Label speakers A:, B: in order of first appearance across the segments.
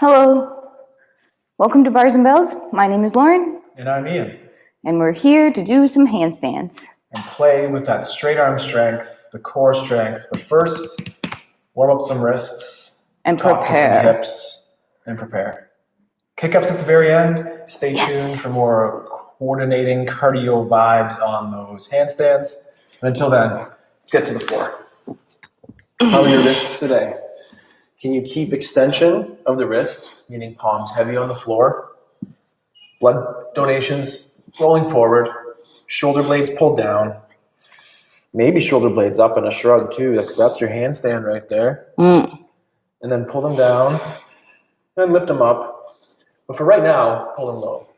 A: Hello, welcome to Bars and Bells. My name is Lauryn.
B: And I'm Ian.
A: And we're here to do some handstands.
B: And play with that straight arm strength, the core strength. But first, warm up some wrists.
A: And
B: talk
A: prepare.
B: To some hips and prepare. Kick-ups at the very end. Stay tuned for more coordinating cardio vibes on those handstands. And until then, let's get to the floor. How are your wrists today? Can you keep extension of the wrists, meaning palms heavy on the floor? Blood donations rolling forward, shoulder blades pulled down, maybe shoulder blades up in a shrug too, because that's your handstand right there. And then pull them down, then lift them up. But for right now, pull them low.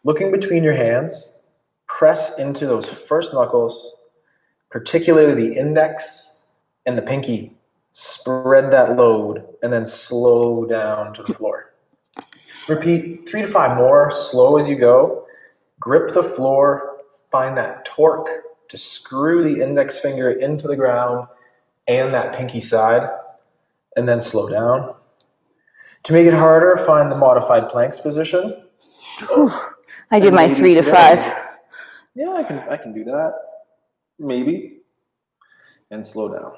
B: Looking between your hands, press into those first knuckles, particularly the index and the pinky. Spread that load and then slow down to the floor. Repeat 3 to 5 more, slow as you go. Grip the floor, find that torque to screw the index finger into the ground and that pinky side, and then slow down. To make it harder, find the modified planks position.
A: I did my 3 to 5.
B: Yeah, I can do that. Maybe. And slow down.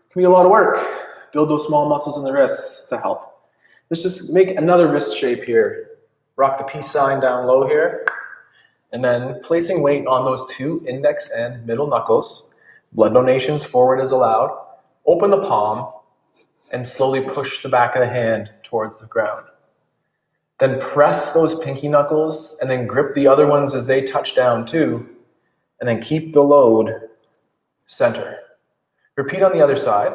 B: Can be a lot of work. Build those small muscles in the wrists to help. Let's just make another wrist shape here. Rock the peace sign down low here. And then placing weight on those 2 index and middle knuckles. Blood donations forward as allowed. Open the palm and slowly push the back of the hand towards the ground. Then press those pinky knuckles and then grip the other ones as they touch down too. And then keep the load center. Repeat on the other side.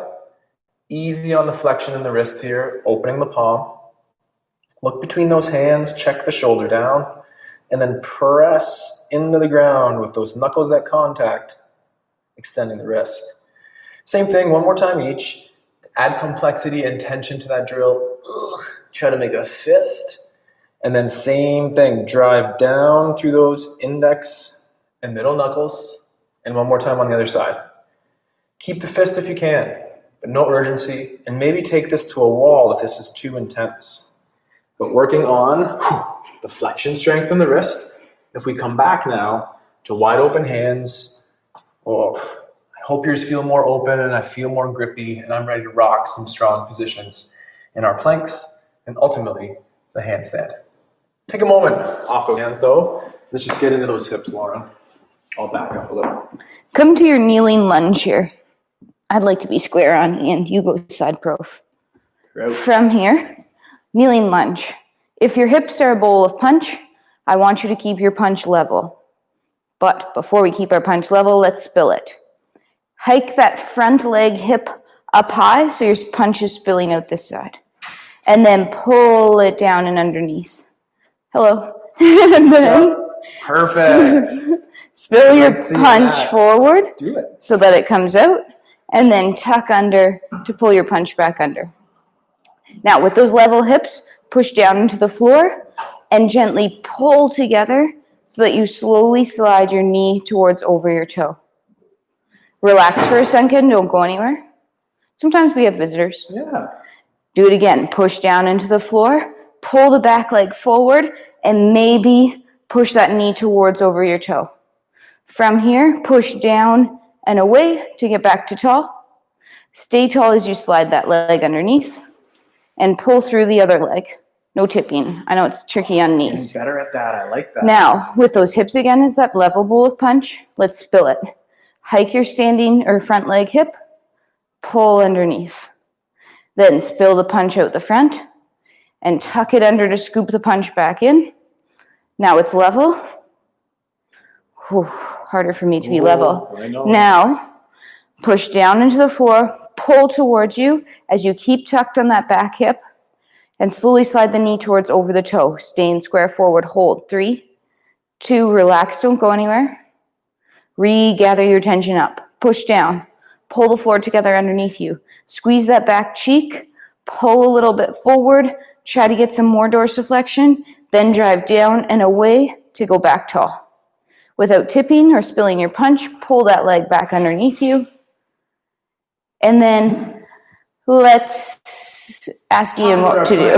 B: Easy on the flexion in the wrist here, opening the palm. Look between those hands, check the shoulder down, and then press into the ground with those knuckles at contact, extending the wrist. Same thing, one more time each. Add complexity and tension to that drill. Try to make a fist. And then same thing, drive down through those index and middle knuckles. And one more time on the other side. Keep the fist if you can, but no urgency, and maybe take this to a wall if this is too intense. But working on the flexion strength in the wrist. If we come back now to wide open hands, I hope yours feel more open and I feel more grippy, and I'm ready to rock some strong positions in our planks and ultimately the handstand. Take a moment off those hands though. Let's just get into those hips, Laura. I'll back up a little.
A: Come to your kneeling lunge here. I'd like to be square on Ian. You go side prof. From here, kneeling lunge. If your hips are a bowl of punch, I want you to keep your punch level. But before we keep our punch level, let's spill it. Hike that front leg hip up high so your punch is spilling out this side. And then pull it down and underneath. Hello. And then
B: perfect.
A: Spill your punch forward so that it comes out. And then tuck under to pull your punch back under. Now, with those level hips, push down into the floor and gently pull together so that you slowly slide your knee towards over your toe. Relax for a second, don't go anywhere. Sometimes we have visitors.
B: Yeah.
A: Do it again. Push down into the floor, pull the back leg forward, and maybe push that knee towards over your toe. From here, push down and away to get back to tall. Stay tall as you slide that leg underneath and pull through the other leg. No tipping. I know it's tricky on knees.
B: Getting better at that. I like that.
A: Now, with those hips again as that level bowl of punch, let's spill it. Hike your standing or front leg hip, pull underneath. Then spill the punch out the front and tuck it under to scoop the punch back in. Now it's level. Whew, harder for me to be level.
B: I know.
A: Now, push down into the floor, pull towards you as you keep tucked on that back hip, and slowly slide the knee towards over the toe. Staying square forward, hold. 3, 2, relax, don't go anywhere. Regather your tension up. Push down. Pull the floor together underneath you. Squeeze that back cheek. Pull a little bit forward. Try to get some more dorsiflexion. Then drive down and away to go back tall. Without tipping or spilling your punch, pull that leg back underneath you. And then Let's ask Ian what to do.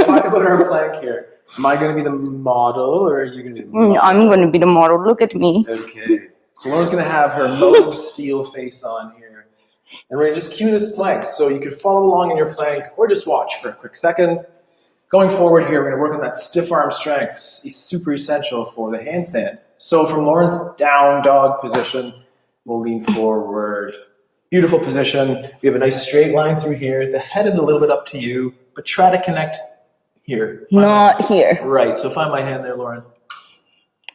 B: Talk about our plank here. Am I going to be the model, or are you going to be the model?
A: I'm going to be the model. Look at me.
B: Okay. So Lauren's going to have her mode of steel face on here. And we're going to just cue this plank. So you can follow along in your plank or just watch for a quick second. Going forward here, we're going to work on that stiff arm strength. It's super essential for the handstand. So from Lauren's down dog position, we'll lean forward. Beautiful position. We have a nice straight line through here. The head is a little bit up to you, but try to connect here.
A: Not here.
B: Right. So find my hand there, Lauren.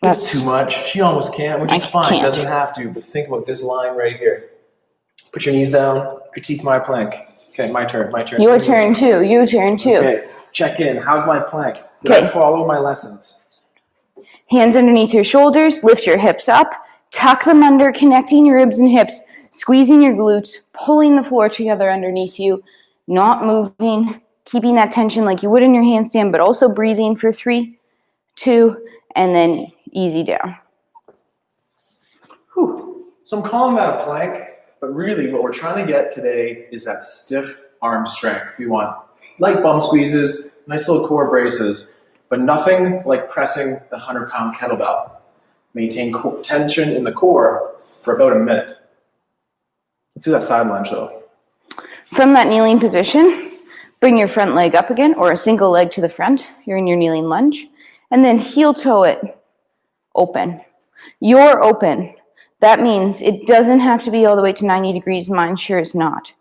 A: That's
B: too much. She almost can't, which is fine.
A: Can't.
B: Doesn't have to, but think about this line right here. Put your knees down. Critique my plank. Okay, my turn.
A: Your turn too.
B: Okay, check in. How's my plank? Did I follow my lessons?
A: Hands underneath your shoulders. Lift your hips up. Tuck them under, connecting your ribs and hips. Squeezing your glutes. Pulling the floor together underneath you. Not moving. Keeping that tension like you would in your handstand, but also breathing for 3, 2, and then easy down.
B: Whew. So I'm calling that a plank, but really what we're trying to get today is that stiff arm strength. You want light bum squeezes, nice little core braces, but nothing like pressing the 100-pound kettlebell. Maintain tension in the core for about a minute. Let's do that side lunge though.
A: From that kneeling position, bring your front leg up again, or a single leg to the front. You're in your kneeling lunge. And then heel toe it open. You're open. That means it doesn't have to be all the way to 90 degrees. Mine sure is not.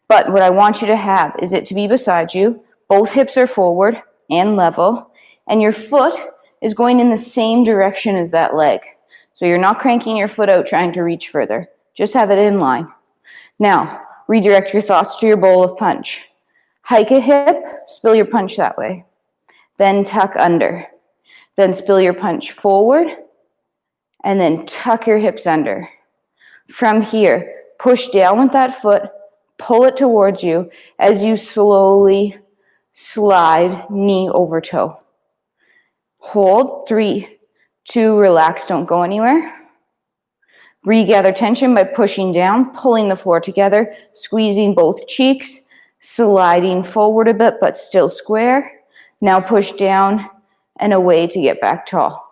A: But what I want you to have is it to be beside you. Both hips are forward and level. And your foot is going in the same direction as that leg. So you're not cranking your foot out trying to reach further. Just have it in line. Now, redirect your thoughts to your bowl of punch. Hike a hip, spill your punch that way. Then tuck under. Then spill your punch forward, and then tuck your hips under. From here, push down with that foot, pull it towards you as you slowly slide knee over toe. Hold, 3, 2, relax, don't go anywhere. Regather tension by pushing down, pulling the floor together, squeezing both cheeks, sliding forward a bit, but still square. Now push down and away to get back tall.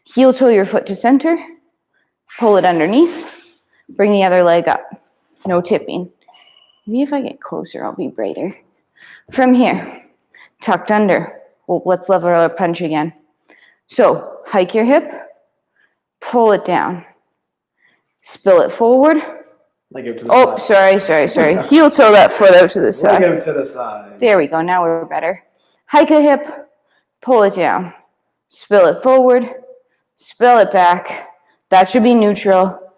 A: Heel toe your foot to center. Pull it underneath. Bring the other leg up. No tipping. Maybe if I get closer, I'll be brighter. From here, tucked under. Well, let's level our punch again. So hike your hip. Pull it down. Spill it forward.
B: Leg out to the side.
A: Sorry. Heel toe that foot out to the side.
B: Leg out to the side.
A: There we go. Now we're better. Hike a hip. Pull it down. Spill it forward. Spill it back. That should be neutral.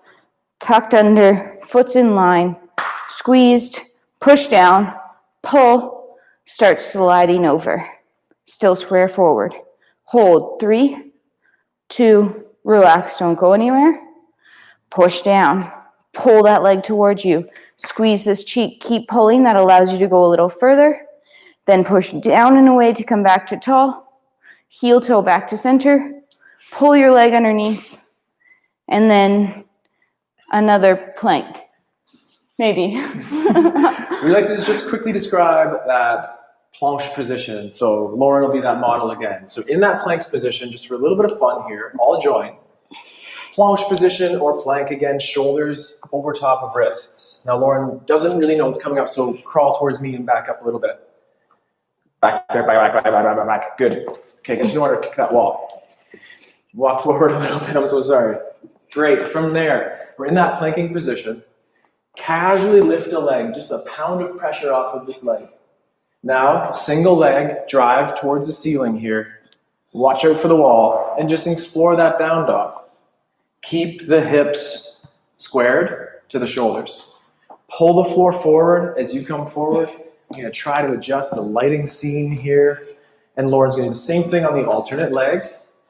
A: Tucked under. Foot's in line. Squeezed. Push down. Pull. Start sliding over. Still square forward. Hold. 3, 2, relax. Don't go anywhere. Push down. Pull that leg towards you. Squeeze this cheek. Keep pulling. That allows you to go a little further. Then push down and away to come back to tall. Heel toe back to center. Pull your leg underneath. And then another plank. Maybe.
B: We like to just quickly describe that planche position. So Lauren will be that model again. So in that planks position, just for a little bit of fun here, all join. Planche position or plank again, shoulders over top of wrists. Now Lauren doesn't really know what's coming up, so crawl towards me and back up a little bit. Back there, back. Good. Okay, because you don't want to kick that wall. Walk forward a little bit, I'm so sorry. Great, from there, we're in that planking position. Casually lift a leg, just a pound of pressure off of this leg. Now, single leg, drive towards the ceiling here. Watch out for the wall, and just explore that down dog. Keep the hips squared to the shoulders. Pull the floor forward as you come forward. You're going to try to adjust the lighting scene here. And Lauren's going to do the same thing on the alternate leg.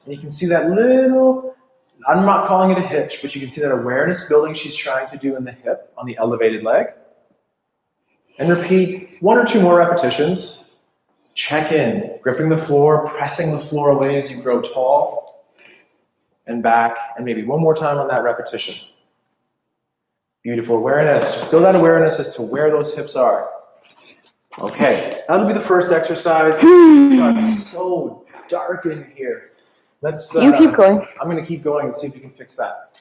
B: And you can see that little, I'm not calling it a hitch, but you can see that awareness building she's trying to do in the hip on the elevated leg. And repeat 1 or 2 more repetitions. Check in, gripping the floor, pressing the floor away as you grow tall. And back, and maybe 1 more time on that repetition. Beautiful awareness. Just build that awareness as to where those hips are. Okay, that'll be the first exercise. It got so dark in here. Let's.
A: You keep going.
B: I'm going to keep going and see if we can fix that.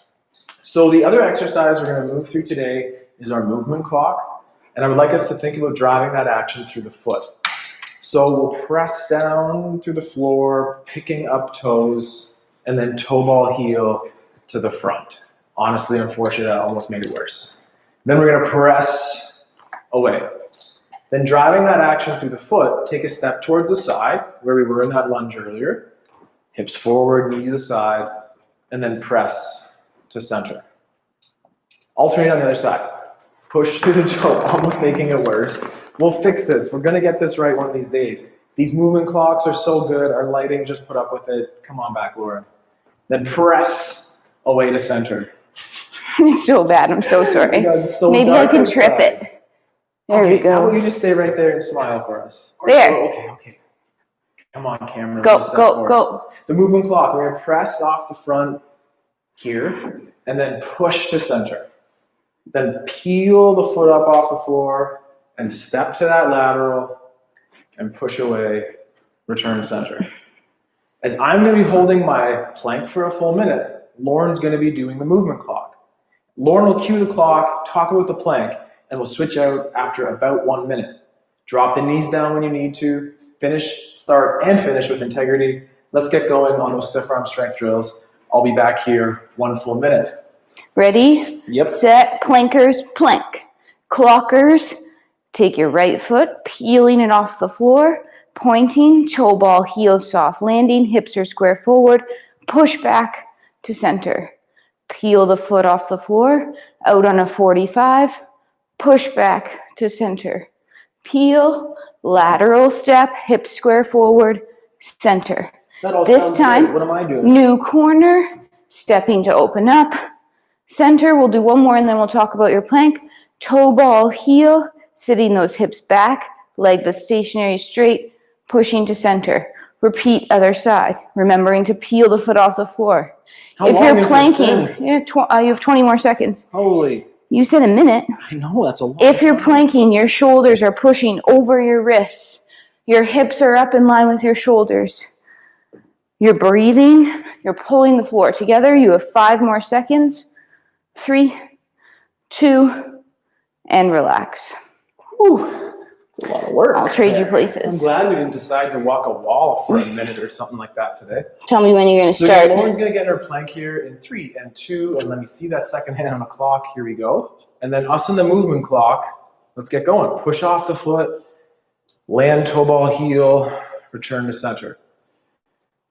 B: So the other exercise we're going to move through today is our movement clock, and I would like us to think about driving that action through the foot. So we'll press down through the floor, picking up toes, and then toe ball heel to the front. Honestly, unfortunately, that almost made it worse. Then we're going to press away. Then driving that action through the foot, take a step towards the side, where we were in that lunge earlier. Hips forward, knee to the side, and then press to center. Alternate on the other side. Push through the toe, almost making it worse. We'll fix this. We're going to get this right one of these days. These movement clocks are so good. Our lighting just put up with it. Come on back, Laura. Then press away to center.
A: It's so bad. I'm so sorry.
B: So
A: maybe I can trip it. There we go.
B: How about you just stay right there and smile for us?
A: There.
B: Okay. Come on, camera.
A: Go.
B: The movement clock. We're going to press off the front here and then push to center. Then peel the foot up off the floor and step to that lateral and push away, return center. As I'm going to be holding my plank for a full minute, Lauren's going to be doing the movement clock. Lauren will cue the clock, talk about the plank, and we'll switch out after about 1 minute. Drop the knees down when you need to, start and finish with integrity. Let's get going on those stiff arm strength drills. I'll be back here 1 full minute.
A: Ready?
B: Yep.
A: Set, plankers, plank. Clockers, take your right foot, peeling it off the floor, pointing, toe ball, heel, soft landing, hips are square forward, push back to center. Peel the foot off the floor, out on a 45, push back to center. Peel, lateral step, hips square forward, center. This time,
B: what am I doing?
A: New corner, stepping to open up. Center, we'll do one more and then we'll talk about your plank. Toe ball, heel, sitting those hips back, leg that's stationary straight, pushing to center. Repeat other side, remembering to peel the foot off the floor. If you're planking, you have 20 more seconds.
B: Holy.
A: You said a minute.
B: I know, that's a lot.
A: If you're planking, your shoulders are pushing over your wrists. Your hips are up in line with your shoulders. You're breathing. You're pulling the floor together. You have 5 more seconds. 3, 2, and relax.
B: Whew. It's a lot of work.
A: I'll trade you places.
B: I'm glad we didn't decide to walk a wall for a minute or something like that today.
A: Tell me when you're going to start.
B: So Lauren's going to get her plank here in 3 and 2, and let me see that second hand on the clock. Here we go. And then us in the movement clock, let's get going. Push off the foot, land toe ball heel, return to center.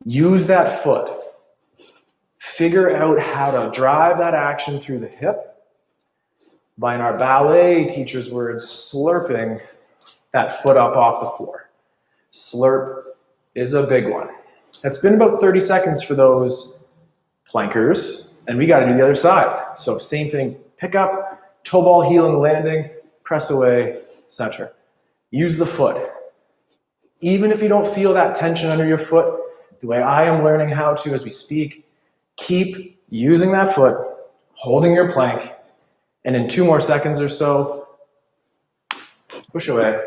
B: Use that foot. Figure out how to drive that action through the hip. By, in our ballet teacher's words, slurping that foot up off the floor. Slurp is a big one. It's been about 30 seconds for those plankers, and we got to do the other side. So same thing, pick up, toe ball, heel and landing, press away, center. Use the foot. Even if you don't feel that tension under your foot, the way I am learning how to as we speak, keep using that foot, holding your plank, and in 2 more seconds or so, push away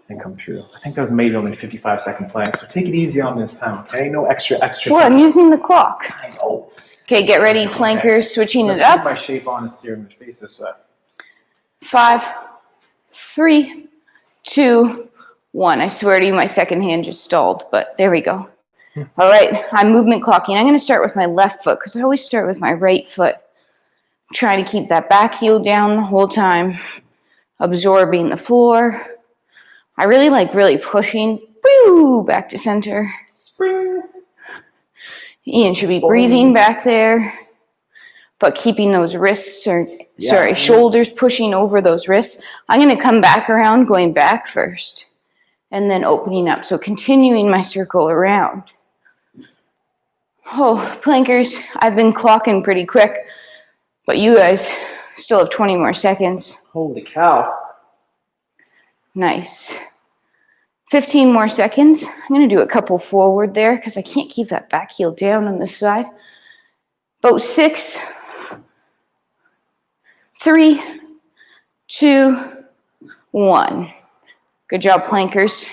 B: and come through. I think that was maybe only 55-second plank, so take it easy on this time, okay? No extra
A: Well,
B: time.
A: I'm using the clock.
B: I know.
A: Okay, get ready, plankers, switching it up.
B: Keep my shape honest here in my face this way.
A: 5, 3, 2, 1. I swear to you, my second hand just stalled, but there we go. All right, I'm movement clocking. I'm going to start with my left foot because I always start with my right foot. Trying to keep that back heel down the whole time, absorbing the floor. I really like pushing back to center.
B: Spring.
A: Ian should be breathing back there, but keeping those wrists, shoulders pushing over those wrists. I'm going to come back around, going back first, and then opening up. So continuing my circle around. Oh, plankers, I've been clocking pretty quick, but you guys still have 20 more seconds.
B: Holy cow.
A: Nice. 15 more seconds. I'm going to do a couple forward there because I can't keep that back heel down on this side. About 6, 3, 2, 1. Good job, plankers.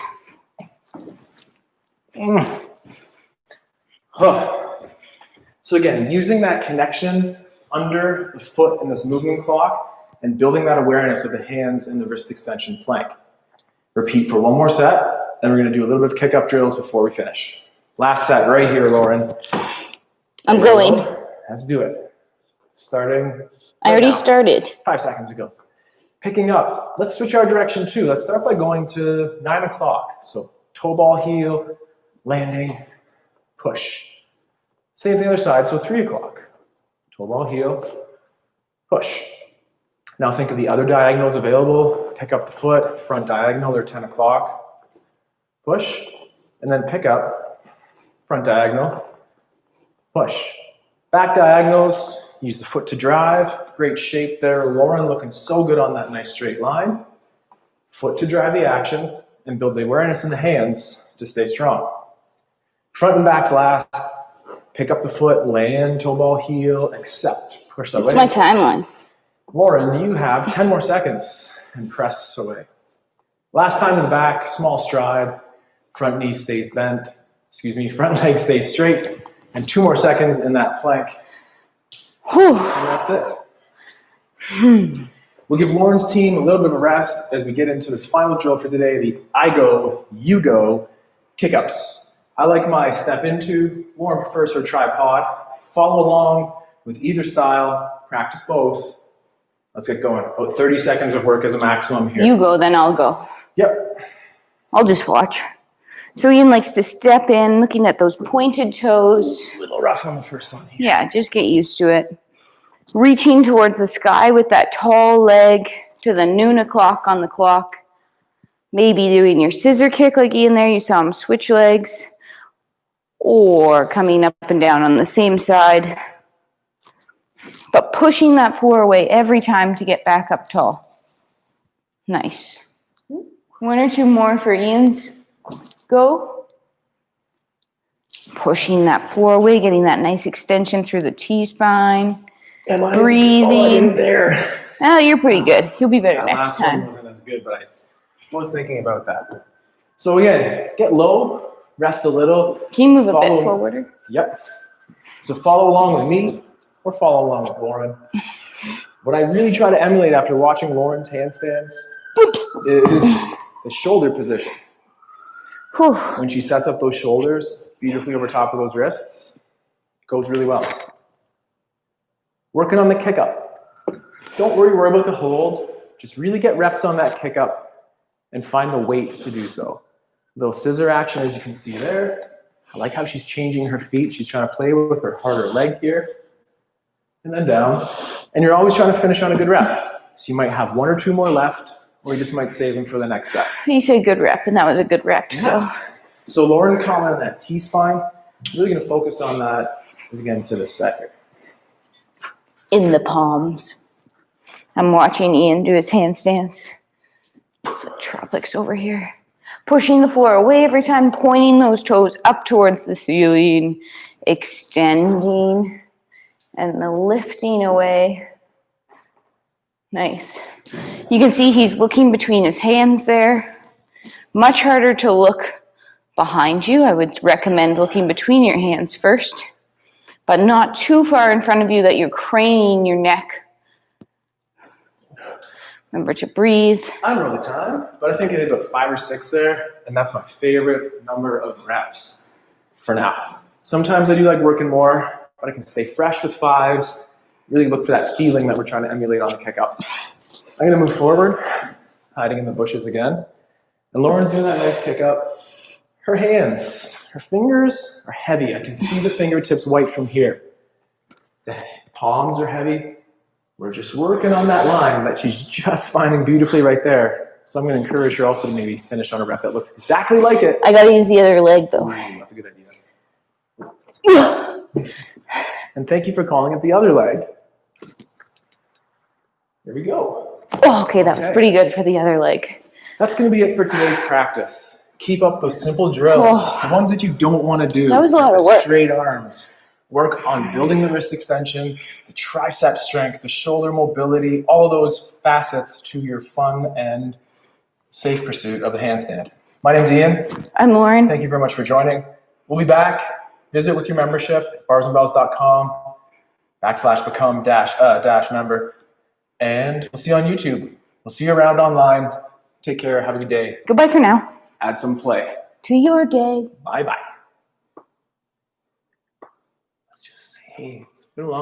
B: So again, using that connection under the foot in this movement clock and building that awareness of the hands in the wrist extension plank. Repeat for one more set, then we're gonna do a little bit of kick-up drills before we finish. Last set right here, Lauren.
A: I'm going.
B: Let's do it. Starting.
A: I already started.
B: 5 seconds ago. Picking up. Let's switch our direction too. Let's start by going to 9 o'clock. So toe ball heel, landing, push. Same thing the other side, so 3 o'clock. Toe ball heel, push. Now think of the other diagonals available. Pick up the foot, front diagonal or 10 o'clock. Push, and then pick up, front diagonal, push. Back diagonals, use the foot to drive. Great shape there. Lauren looking so good on that nice straight line. Foot to drive the action and build the awareness in the hands to stay strong. Front and back's last. Pick up the foot, land, toe ball heel, accept. Push away.
A: It's my timeline.
B: Lauren, you have 10 more seconds and press away. Last time in the back, small stride. Front knee stays bent. Front leg stays straight. And 2 more seconds in that plank.
A: Whew.
B: And that's it. We'll give Lauren's team a little bit of a rest as we get into this final drill for today, the I go, you go kick-ups. I like my step into. Lauren prefers her tripod. Follow along with either style. Practice both. Let's get going. About 30 seconds of work as a maximum here.
A: You go, then I'll go.
B: Yep.
A: I'll just watch. So Ian likes to step in, looking at those pointed toes.
B: A little rough on the first one here.
A: Yeah, just get used to it. Reaching towards the sky with that tall leg to the noon o'clock on the clock. Maybe doing your scissor kick like Ian there. You saw him switch legs. Or coming up and down on the same side. But pushing that floor away every time to get back up tall. Nice. 1 or 2 more for Ian's go. Pushing that floor away, getting that nice extension through the T-spine. Breathing.
B: There.
A: Oh, you're pretty good. You'll be better next
B: last
A: time.
B: one wasn't as good, but I was thinking about that. So again, get low, rest a little.
A: Can you move a bit forward?
B: Yep. So follow along with me or follow along with Lauren. What I really try to emulate after watching Lauren's handstands is the shoulder position.
A: Whew.
B: When she sets up those shoulders beautifully over top of those wrists, it goes really well. Working on the kick up. Don't worry about the hold. Just really get reps on that kick up and find the weight to do so. Little scissor action, as you can see there. I like how she's changing her feet. She's trying to play with her harder leg here. And then down. And you're always trying to finish on a good rep. So you might have 1 or 2 more left, or you just might save them for the next set.
A: You say good rep, and that was a good rep.
B: Yeah. So Lauren commented on that T-spine. Really going to focus on that as we get into this set here.
A: In the palms. I'm watching Ian do his handstands. It's like tropics over here. Pushing the floor away every time, pointing those toes up towards the ceiling, extending, and the lifting away. Nice. You can see he's looking between his hands there. Much harder to look behind you. I would recommend looking between your hands first, but not too far in front of you that you're craning your neck. Remember to breathe.
B: I don't know the time, but I think I did about 5 or 6 there, and that's my favorite number of reps for now. Sometimes I do like working more, but I can stay fresh with 5s, really look for that feeling that we're trying to emulate on the kick up. I'm gonna move forward, hiding in the bushes again. And Lauren's doing that nice kick up. Her hands, her fingers are heavy. I can see the fingertips white from here. The palms are heavy. We're just working on that line that she's just finding beautifully right there. So I'm going to encourage her also to maybe finish on a rep that looks exactly like it.
A: I got to use the other leg though.
B: Ooh, that's a good idea. And thank you for calling it the other leg. There we go.
A: Oh, okay, that was pretty good for the other leg.
B: That's going to be it for today's practice. Keep up those simple drills, the ones that you don't want to do.
A: That was a lot of work.
B: Straight arms. Work on building the wrist extension, the tricep strength, the shoulder mobility, all of those facets to your fun and safe pursuit of the handstand. My name's Ian.
A: I'm Lauren.
B: Thank you very much for joining. We'll be back. Visit with your membership, barsandbells.com/become-member. And we'll see you on YouTube. We'll see you around online. Take care. Have a good day.
A: Goodbye for now.
B: Add some play.
A: To your day.
B: Bye-bye. Let's just say, hey.